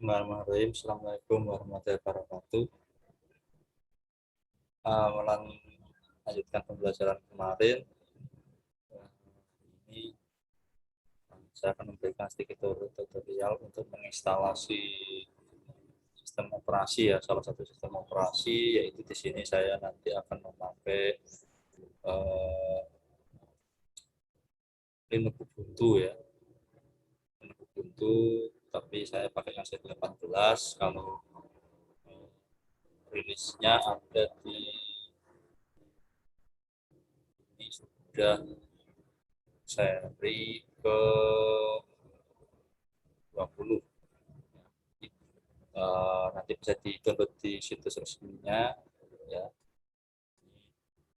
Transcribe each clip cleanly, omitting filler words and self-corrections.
Bismillahirrahmanirrahim. Assalamualaikum warahmatullahi wabarakatuh. Melanjutkan pembelajaran kemarin, ini saya akan memberikan sedikit tutorial untuk menginstalasi sistem operasi ya, salah satu sistem operasi, yaitu di sini saya nanti akan memakai Linux Ubuntu ya, Linux Ubuntu, tapi saya pakai yang 18. Kalau rilisnya ada di ini sudah seri ke 20. Nanti bisa di-download di situs resminya ya.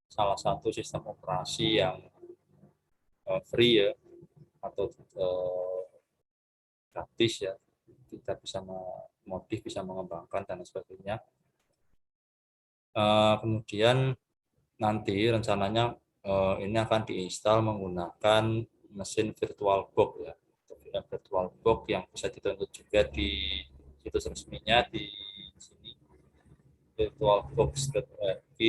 Salah satu sistem operasi yang free ya, atau gratis ya, kita bisa modif, bisa mengembangkan dan sebagainya. Kemudian nanti rencananya ini akan diinstal menggunakan mesin VirtualBox ya, VirtualBox yang bisa di-download juga di situs resminya di sini, virtualbox.org.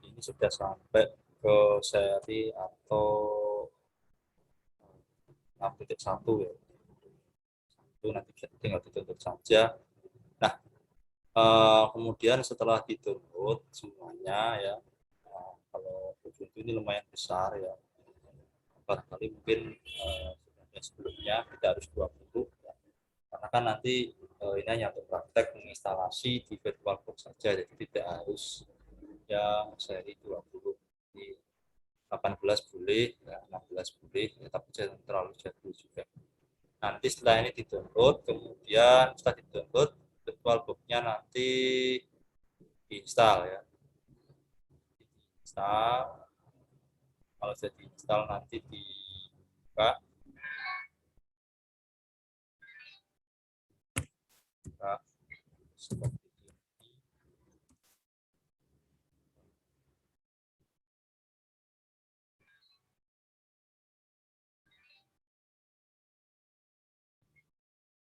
Ini sudah sampai ke seri atau 6.1 ya, itu nanti tinggal di-download saja. Nah, kemudian setelah di-download semuanya ya, kalau Ubuntu ini lumayan besar ya, barangkali mungkin sebelumnya tidak harus 20 ya. Karena kan nanti ini hanya untuk praktek menginstalasi di VirtualBox saja, jadi tidak harus yang seri 20. Di 18 boleh, ya, 16 boleh, ya, tapi jangan terlalu jadul juga. Nanti setelah ini di-download, kemudian setelah di-download, VirtualBox-nya nanti diinstal ya. Diinstal, kalau sudah diinstal nanti dibuka. Seperti ini.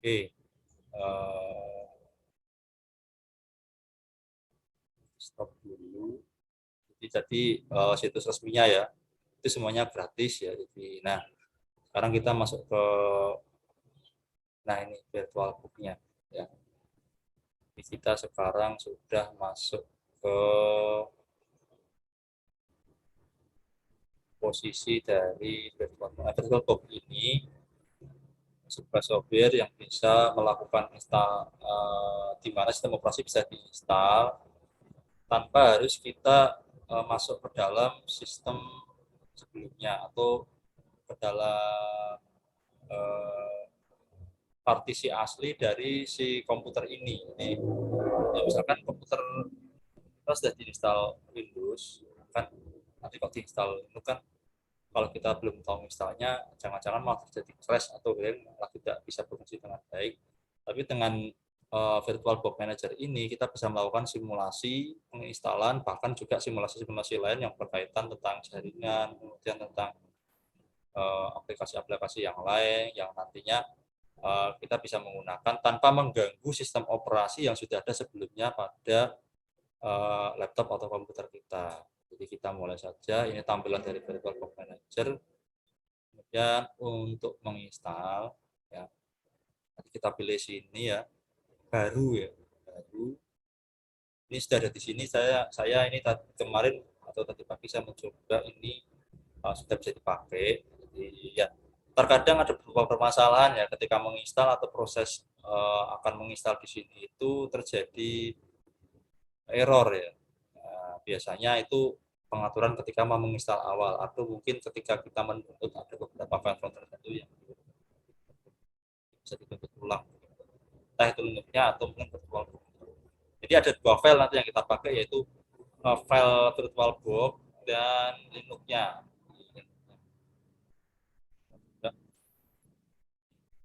Oke, stop dulu. Jadi situs resminya ya, itu semuanya gratis ya. Jadi, nah sekarang kita masuk ke, nah ini VirtualBox-nya ya. Jadi kita sekarang sudah masuk ke posisi dari VirtualBox ini, sebuah software yang bisa melakukan install, di mana sistem operasi bisa diinstal tanpa harus kita masuk ke dalam sistem sebelumnya atau ke dalam partisi asli dari si komputer ini. Jadi ya misalkan komputer kita sudah diinstal Windows, kan nanti kalau diinstal itu kan, kalau kita belum tahu installnya, jangan-jangan malah terjadi crash atau malah tidak bisa berfungsi dengan baik. Tapi dengan VirtualBox Manager ini kita bisa melakukan simulasi penginstalan, bahkan juga simulasi-simulasi lain yang berkaitan tentang jaringan, kemudian tentang aplikasi-aplikasi yang lain yang nantinya kita bisa menggunakan tanpa mengganggu sistem operasi yang sudah ada sebelumnya pada laptop atau komputer kita. Jadi kita mulai saja, ini tampilan dari VirtualBox Manager. Kemudian untuk menginstal ya, nanti kita pilih sini ya, baru ya, baru. Ini sudah ada di sini, saya ini kemarin atau tadi pagi saya mencoba, ini sudah bisa dipakai. Jadi ya, terkadang ada beberapa permasalahan ya ketika menginstal atau proses akan menginstal di sini itu terjadi error ya. Nah, biasanya itu pengaturan ketika mau menginstal awal, atau mungkin ketika kita mendownload ada beberapa file tertentu yang bisa didownload ulang. Entah itu Linux-nya atau mungkin VirtualBox. Jadi ada dua file nanti yang kita pakai, yaitu file VirtualBox dan Linux-nya.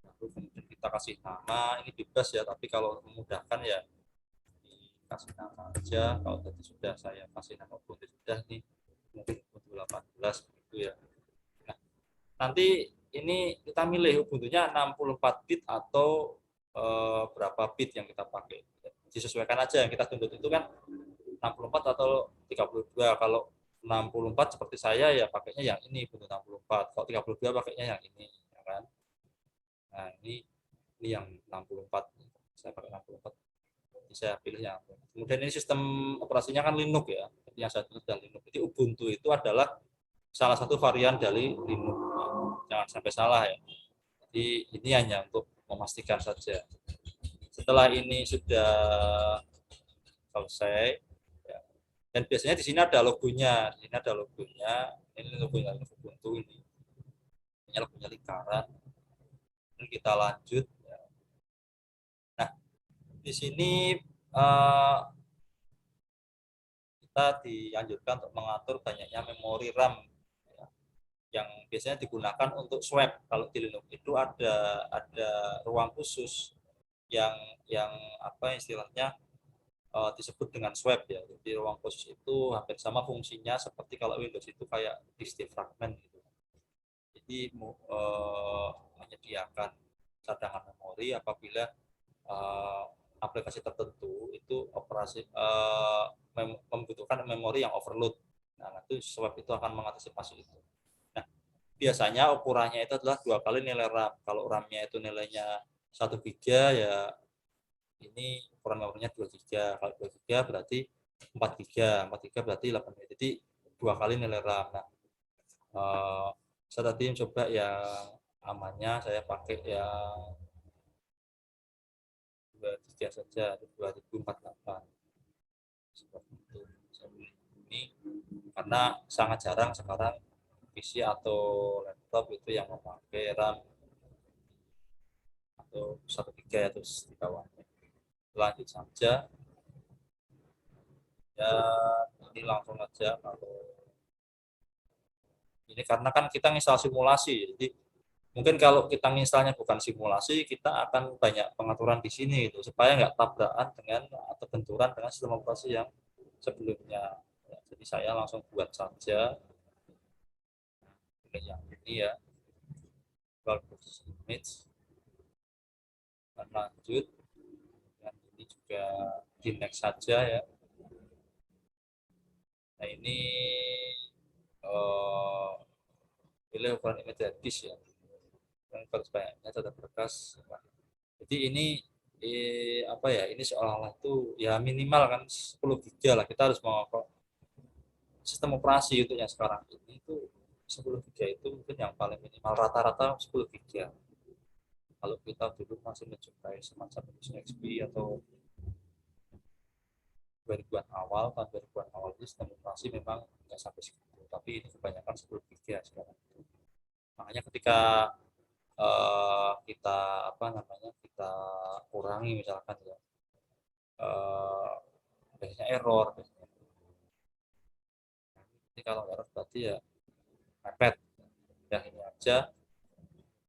Lalu kemudian kita kasih nama, ini bebas ya, tapi kalau memudahkan ya kasih nama aja. Kalau tadi sudah saya kasih nama Ubuntu sudah nih, mungkin Ubuntu 18 begitu ya. Nah, nanti ini kita milih Ubuntu-nya 64 bit atau berapa bit yang kita pakai. Disesuaikan aja, yang kita download itu kan 64 atau 32. Kalau 64 seperti saya ya pakainya yang ini Ubuntu 64. Kalau 32 pakainya yang ini, ya kan. Nah, ini yang 64. Saya pakai 64. Jadi saya pilih yang. Kemudian ini sistem operasinya kan Linux ya. Yang saya tulis adalah Linux. Jadi Ubuntu itu adalah salah satu varian dari Linux. Jangan sampai salah ya. Jadi ini hanya untuk memastikan saja. Setelah ini sudah selesai, ya. Dan biasanya di sini ada logonya. Di sini ada logonya. Ini logonya Ubuntu ini. Ini logonya lingkaran. Ini kita lanjut. Nah, di sini kita dianjurkan untuk mengatur banyaknya memori RAM yang biasanya digunakan untuk swap. Kalau di Linux itu ada ruang khusus yang apa istilahnya disebut dengan swap ya. Jadi ruang khusus itu hampir sama fungsinya seperti kalau Windows itu kayak disk defragment gitu. Jadi menyediakan cadangan memori apabila aplikasi tertentu itu membutuhkan memori yang overload. Nah, itu swap itu akan mengantisipasi itu. Nah, biasanya ukurannya itu adalah 2 kali nilai RAM. Kalau RAM-nya itu nilainya 1 giga ya ini ukuran memorinya 2 giga. Kalau 2 giga berarti 4 giga. 4 giga berarti 8 giga. Jadi 2 kali nilai RAM. Nah, saya tadi coba yang amannya saya pakai yang 2 giga saja, 2048. Seperti itu. Ini karena sangat jarang sekarang PC atau laptop itu yang memakai RAM atau 1 giga atau di bawahnya. Lanjut saja. Ya, ini langsung aja kalau ini karena kan kita nginstal simulasi, jadi mungkin kalau kita nginstalnya bukan simulasi, kita akan banyak pengaturan di sini itu supaya nggak tabrakan dengan atau benturan dengan sistem operasi yang sebelumnya. Ya, jadi saya langsung buat saja yang ini ya, image, dan lanjut, dan ini juga di next saja ya. Nah ini pilih ukuran image disk ya, yang garis banyaknya tetap berkas. Jadi ini apa ya, ini seolah-olah itu ya minimal kan 10 giga lah, kita harus mau sistem operasi untuk yang sekarang ini itu 10 giga itu mungkin yang paling minimal, rata-rata 10 giga. Kalau kita dulu masih mencobai semacam Windows XP atau 2000-an awal, tahun 2000-an awal itu sistem operasi memang nggak sampai segitu, tapi ini kebanyakan 10 giga sekarang. Makanya ketika kita apa namanya, kita kurangi misalkan ya, biasanya error biasanya. Jadi kalau error berarti ya mepet ya, ini aja.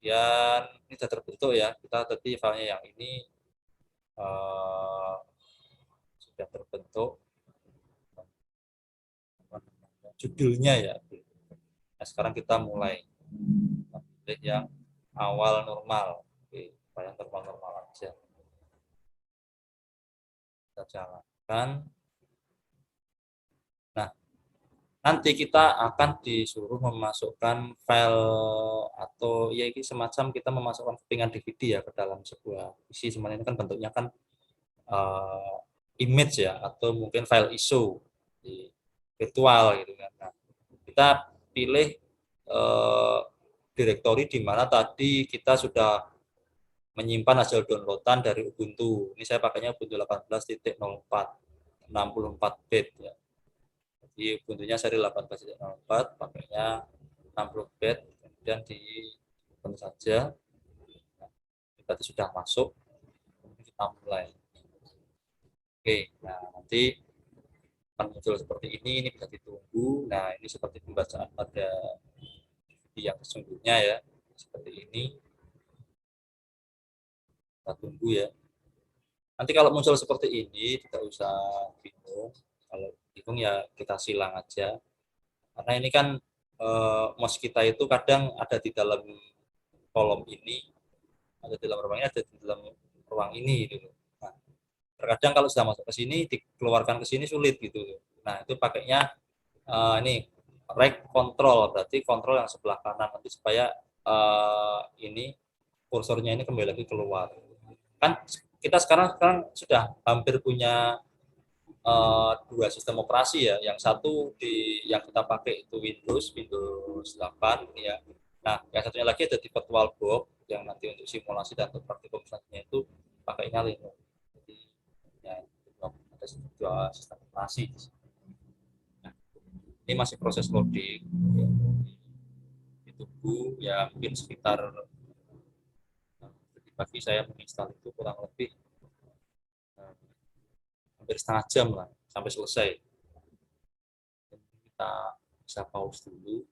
Dan ini sudah terbentuk ya, kita tadi filenya yang ini sudah terbentuk judulnya ya. Nah, sekarang kita mulai yang awal normal. Oke, yang normal-normal aja kita jalankan. Nah, nanti kita akan disuruh memasukkan file atau ya ini semacam kita memasukkan kepingan DVD ya ke dalam sebuah isi. Sebenarnya ini kan bentuknya kan image ya, atau mungkin file ISO di virtual gitu kan. Nah, kita pilih direktori di mana tadi kita sudah menyimpan hasil downloadan dari Ubuntu. Ini saya pakainya Ubuntu 18.04, 64 bit ya. Jadi Ubuntunya seri 18.04, pakainya 60 bit, kemudian di open saja. Nah, berarti sudah masuk. Kita mulai. Oke, nah nanti akan muncul seperti ini bisa ditunggu. Nah, ini seperti pembacaan pada video yang sesungguhnya ya, seperti ini. Kita tunggu ya. Nanti kalau muncul seperti ini, tidak usah bingung. Kalau bingung ya kita silang aja. Karena ini kan mouse kita itu kadang ada di dalam kolom ini, ada di dalam ruang ini, ada di dalam ruang ini gitu. Nah, terkadang kalau sudah masuk ke sini dikeluarkan ke sini sulit gitu. Nah, itu pakainya ini right control, berarti kontrol yang sebelah kanan nanti supaya ini kursornya ini kembali lagi keluar. Kan kita sekarang sudah hampir punya dua sistem operasi ya. Yang satu yang kita pakai itu Windows 8 ya. Nah, yang satunya lagi ada di VirtualBox yang nanti untuk simulasi dan untuk praktikum selanjutnya itu pakainya Linux. Jadi ya, ada dua sistem operasi. Nah, ini masih proses loading. Ditunggu ya mungkin sekitar tadi pagi saya menginstal itu kurang lebih hampir setengah jam lah sampai selesai. Kita bisa pause dulu.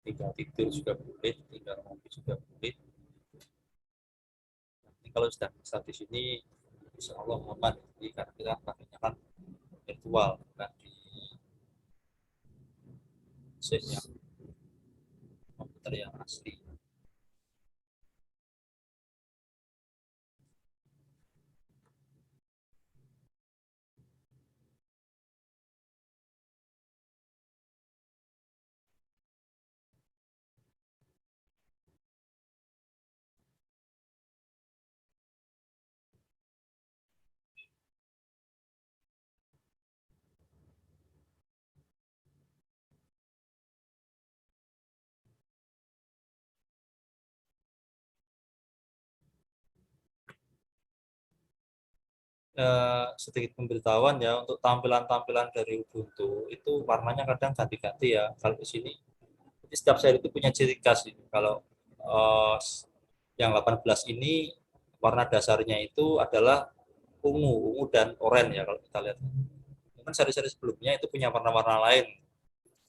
Tinggal tidur juga boleh, tinggal ngopi juga boleh. Nanti kalau sudah bisa di sini, insya Allah aman. Jadi karena kita pakainya kan virtual, bukan di mesin yang komputer yang asli. Sedikit pemberitahuan ya untuk tampilan-tampilan dari Ubuntu itu warnanya kadang ganti-ganti ya. Kalau di sini setiap seri itu punya ciri khas. Kalau uh, yang 18 ini warna dasarnya itu adalah ungu dan oranye ya kalau kita lihat. Mungkin seri-seri sebelumnya itu punya warna-warna lain.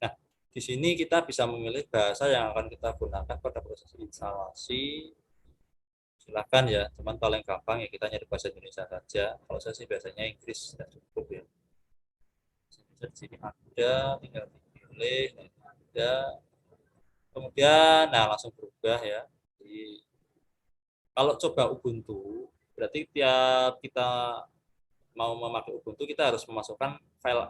Nah, di sini kita bisa memilih bahasa yang akan kita gunakan pada proses instalasi. Silakan ya, cuman paling gampang ya kita nyari bahasa Indonesia saja. Kalau saya sih biasanya Inggris sudah cukup ya. Di sini ada, tinggal dipilih, ada. Kemudian, nah langsung berubah ya. Jadi, kalau coba Ubuntu, berarti tiap kita mau memakai Ubuntu, kita harus memasukkan file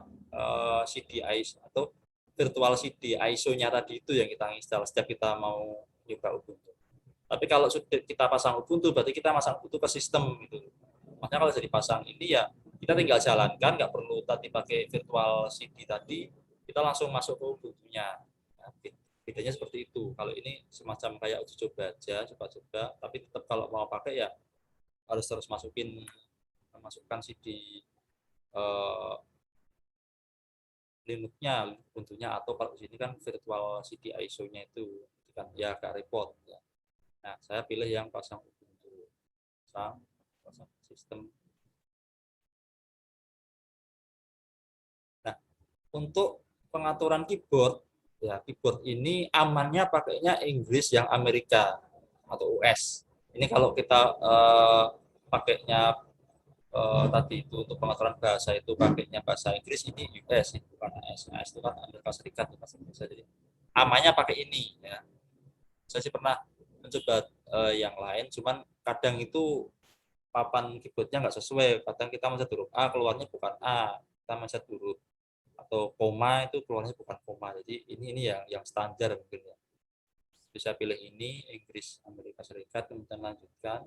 CD ISO atau virtual CD ISO-nya tadi itu yang kita install setiap kita mau nyoba Ubuntu. Tapi kalau sudah kita pasang Ubuntu, berarti kita masang Ubuntu ke sistem gitu. Makanya kalau sudah dipasang ini ya kita tinggal jalankan, nggak perlu tadi pakai virtual CD tadi, kita langsung masuk ke Ubuntu-nya. Nah, bedanya seperti itu. Kalau ini semacam kayak uji coba aja, coba-coba. Tapi tetap kalau mau pakai ya harus terus masukkan CD eh, Linux-nya, Ubuntu-nya, atau kalau di sini kan virtual CD ISO-nya itu kan ya agak repot. Ya. Nah, saya pilih yang pasang Ubuntu, pasang sistem. Nah, untuk pengaturan keyboard, ya keyboard ini amannya pakainya Inggris yang Amerika atau US. Ini kalau kita pakainya tadi itu untuk pengaturan bahasa itu pakainya bahasa Inggris, ini US itu bukan AS. AS itu kan Amerika Serikat bahasa Inggris. Jadi amannya pakai ini ya. Saya sih pernah mencoba yang lain, cuman kadang itu papan keyboardnya nggak sesuai. Kadang kita mencet huruf A keluarnya bukan A, kita mencet huruf atau koma itu keluarnya bukan koma. Jadi ini yang standar mungkin ya. Bisa pilih ini Inggris Amerika Serikat, kemudian lanjutkan.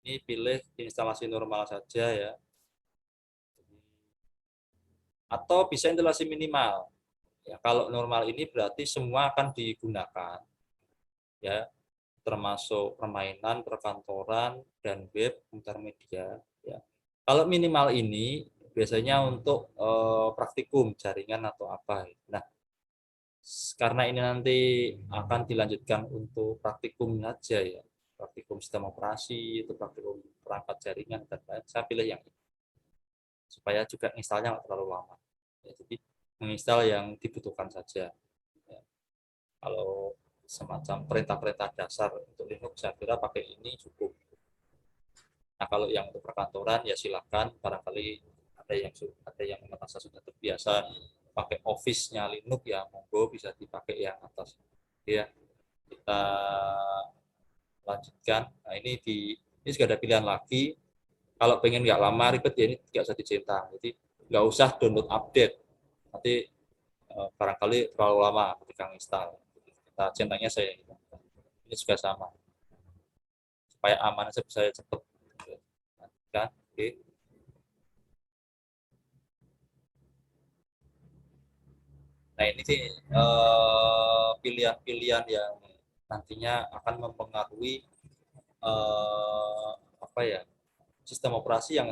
Ini pilih instalasi normal saja ya. Atau bisa instalasi minimal. Ya, kalau normal ini berarti semua akan digunakan ya, termasuk permainan, perkantoran dan web intermedia ya. Kalau minimal ini biasanya untuk praktikum jaringan atau apa. Nah, karena ini nanti akan dilanjutkan untuk praktikum saja ya, praktikum sistem operasi, itu praktikum perangkat jaringan dan lain, saya pilih yang ini supaya juga installnya nggak terlalu lama ya, jadi menginstal yang dibutuhkan saja ya. Kalau semacam perintah-perintah dasar untuk Linux, saya kira pakai ini cukup. Nah, kalau yang untuk perkantoran ya silakan, barangkali ada yang merasa sudah terbiasa pakai Office-nya Linux ya monggo bisa dipakai yang atas. Ya, kita lanjutkan. Nah, ini juga ada pilihan lagi. Kalau pengen nggak lama ribet ya ini nggak usah dicentang. Jadi nggak usah download update. Nanti barangkali terlalu lama ketika install. Kita centangnya saya ini juga sama supaya aman saya cepat. Kan? Oke. Nah ini sih pilihan-pilihan yang nantinya akan mempengaruhi apa ya sistem operasi yang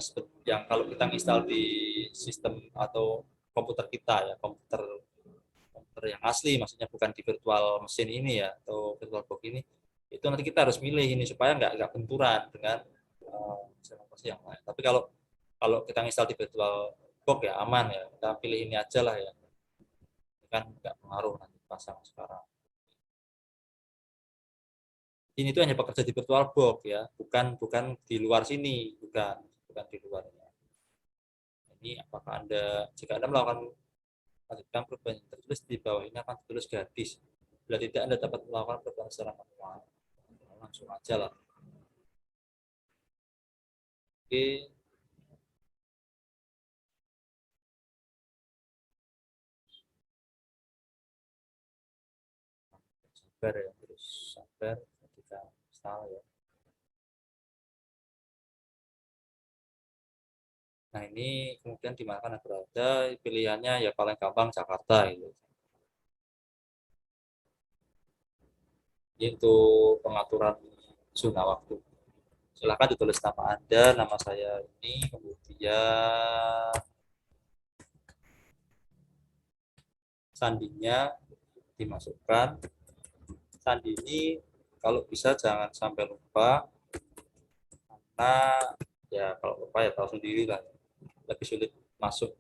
kalau kita install di sistem atau komputer kita ya komputer yang asli maksudnya bukan di virtual mesin ini ya atau virtual box ini itu nanti kita harus milih ini supaya nggak benturan dengan sistem operasi yang lain. Tapi kalau kalau kita install di virtual box ya aman ya kita pilih ini aja lah ya kan nggak pengaruh nanti pasang sekarang. Ini tuh hanya bekerja di virtual box ya, bukan bukan di luar sini, bukan bukan di luarnya. Ini apakah Anda jika Anda melakukan lanjutkan perubahan yang tertulis di bawah ini akan tertulis gratis. Bila tidak Anda dapat melakukan perubahan secara manual. Langsung aja lah. Oke, sabar ya, terus sabar ketika install ya. Nah ini kemudian di mana Anda berada, pilihannya ya paling gampang Jakarta itu. Itu pengaturan zona waktu. Silakan ditulis nama Anda, nama saya ini, kemudian sandinya dimasukkan. Sandi ini kalau bisa jangan sampai lupa, karena ya kalau lupa ya tahu sendiri lah, lebih sulit masuk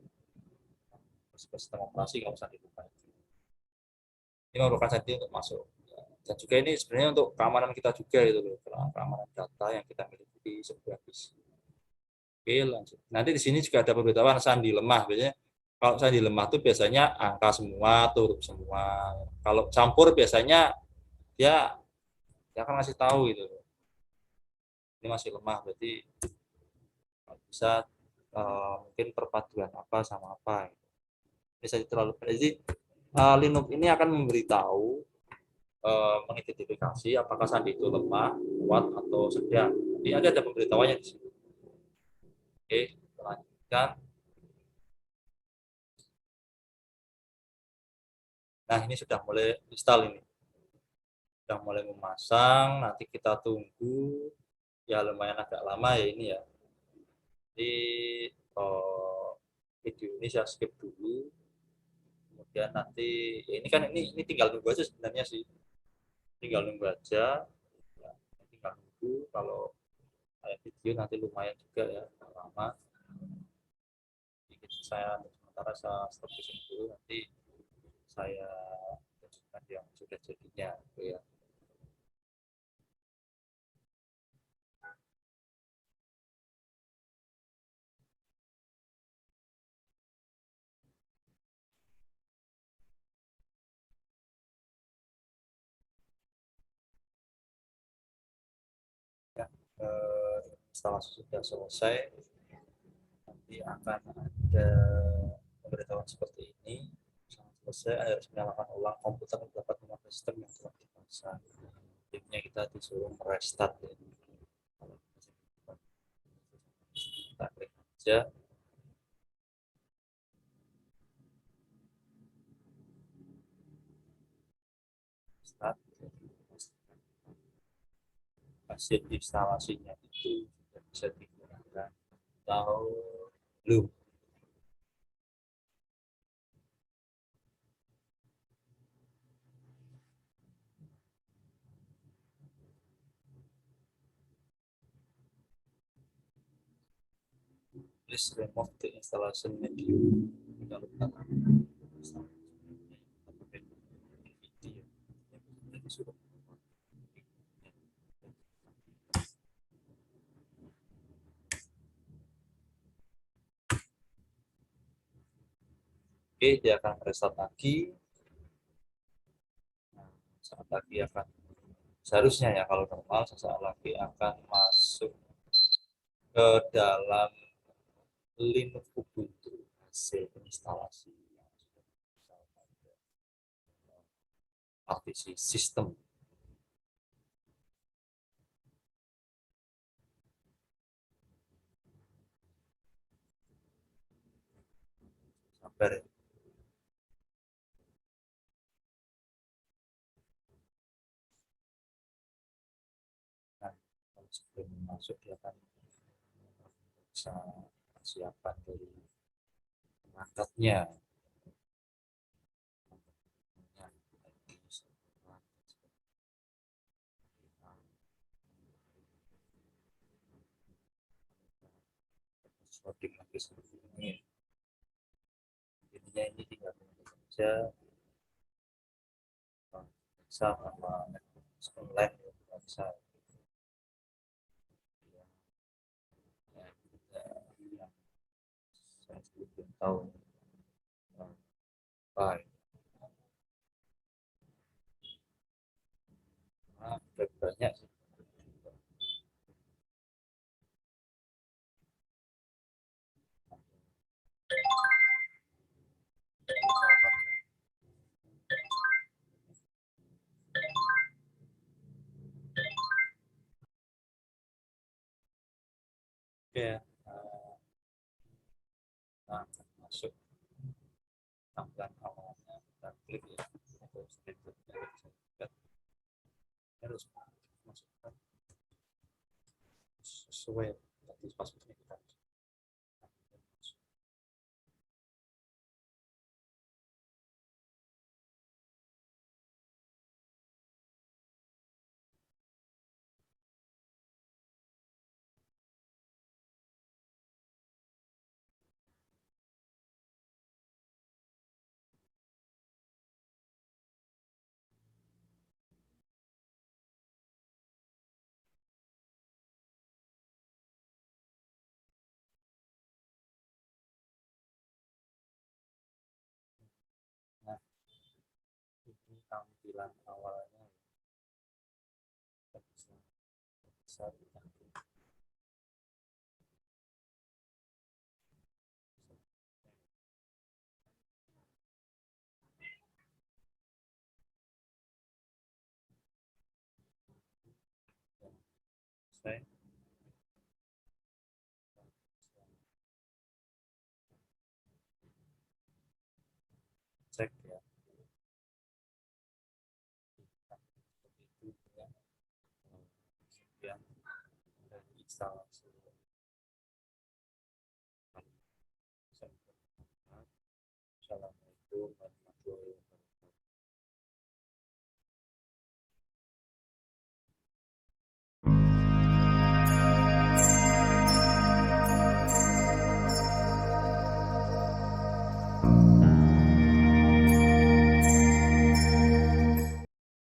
ke sistem operasi kalau sandi lupa. Ini merupakan sandi untuk masuk. Dan juga ini sebenarnya untuk keamanan kita juga itu loh, keamanan data yang kita miliki di sebuah PC. Oke, lanjut. Nanti di sini juga ada pemberitahuan sandi lemah. Biasanya kalau sandi lemah itu biasanya angka semua, huruf semua. Kalau campur biasanya dia dia akan ngasih tahu gitu. Ini masih lemah, berarti bisa mungkin perpaduan apa sama apa. Bisa terlalu. Jadi Linux ini akan memberitahu mengidentifikasi apakah sandi itu lemah, kuat atau sedang. Jadi ada pemberitahuannya di sini. Oke, kita lanjutkan. Nah, ini sudah mulai install ini. Sudah mulai memasang, nanti kita tunggu. Ya lumayan agak lama ya ini ya. Jadi video ini saya skip dulu. Kemudian nanti ya ini kan ini tinggal nunggu aja sebenarnya sih. Tinggal nunggu aja. Ya, tinggal nunggu kalau kayak video nanti lumayan juga ya lama. Jadi saya sementara saya stop di sini dulu nanti saya tunjukkan yang sudah jadinya gitu ya. Ya, instalasi sudah selesai, nanti akan ada pemberitahuan seperti ini. Selesai, harus menyalakan ulang komputer untuk dapat memakai sistem yang telah dipasang. Akhirnya kita disuruh merestart ya. Kita klik aja start. Hasil instalasinya itu sudah bisa digunakan atau belum. Please remove the installation menu. Jangan lupa Oke, dia akan restart lagi. Nah, saat lagi akan seharusnya ya kalau normal sesaat lagi akan masuk ke dalam Linux Ubuntu hasil instalasi yang sudah partisi sistem. Sabar ya. Nah, kalau sebelum masuk dia akan bisa persiapan dari perangkatnya. Loading lagi seperti ini. Intinya ini tinggal saja sama online ya, bisa ya, yang saya belum tahu baik. Nah, banyak sih. Oke, nah, masuk tampilan awalnya kita klik ya terus berikutnya harus masukkan sesuai tadi passwordnya kita. Nah, ini tampilan awalnya kita bisa kita selesai cek ya seperti itu ya kemudian dari instalasi